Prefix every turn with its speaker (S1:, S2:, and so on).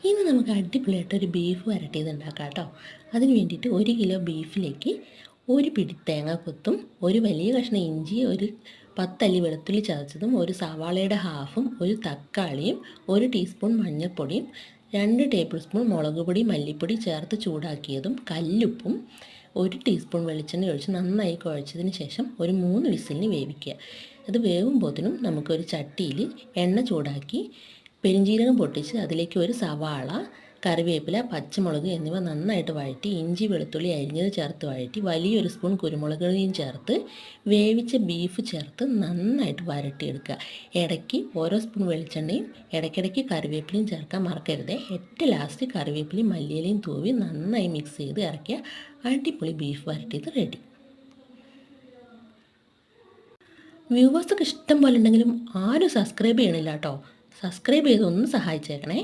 S1: ഇന്ന് നമുക്ക് അടിപൊളിയായിട്ടൊരു ബീഫ് വരട്ടിയത് ഉണ്ടാക്കാം കേട്ടോ. അതിന് വേണ്ടിയിട്ട് 1 കിലോ ബീഫിലേക്ക് ഒരു പിടി തേങ്ങാക്കൊത്തും, ഒരു വലിയ കഷ്ണം ഇഞ്ചി, ഒരു 10 അല്ലി വെളുത്തുള്ളി ചതച്ചതും, ഒരു സവാളയുടെ ഹാഫും, ഒരു തക്കാളിയും, 1 ടീസ്പൂൺ മഞ്ഞൾപ്പൊടിയും, 2 ടേബിൾ സ്പൂൺ മുളക് പൊടി മല്ലിപ്പൊടി ചേർത്ത് ചൂടാക്കിയതും, കല്ലുപ്പും, 1 ടീസ്പൂൺ വെളിച്ചെണ്ണ ഒഴിച്ച് നന്നായി കുഴച്ചതിന് ശേഷം ഒരു 3 വിസിലിന് വേവിക്കുക. അത് വേവുമ്പോഴത്തേനും നമുക്കൊരു ചട്ടിയിൽ എണ്ണ ചൂടാക്കി പെരുംജീരകം പൊട്ടിച്ച് അതിലേക്ക് ഒരു സവാള, കറിവേപ്പില, പച്ചമുളക് എന്നിവ നന്നായിട്ട് വഴറ്റി ഇഞ്ചി വെളുത്തുള്ളി അരിഞ്ഞത് ചേർത്ത് വഴറ്റി വലിയൊരു സ്പൂൺ കുരുമുളക് പൊടിയും ചേർത്ത് വേവിച്ച ബീഫ് ചേർത്ത് നന്നായിട്ട് വരട്ടിയെടുക്കുക. ഇടയ്ക്ക് ഓരോ സ്പൂൺ വെളിച്ചെണ്ണയും ഇടയ്ക്കിടയ്ക്ക് കറിവേപ്പിലയും ചേർക്കാൻ മറക്കരുത്. ഏറ്റവും ലാസ്റ്റ് കറിവേപ്പിലയും മല്ലിയിലയും തൂവി നന്നായി മിക്സ് ചെയ്ത് ഇറക്കിയ അടിപൊളി ബീഫ് വരട്ടിയത് റെഡി. വ്യൂവേഴ്സൊക്കെ ഇഷ്ടം പോലെ ഉണ്ടെങ്കിലും ആരും സബ്സ്ക്രൈബ് ചെയ്യണില്ല കേട്ടോ. സബ്സ്ക്രൈബ് ചെയ്ത് ഒന്ന് സഹായിച്ചേക്കണേ.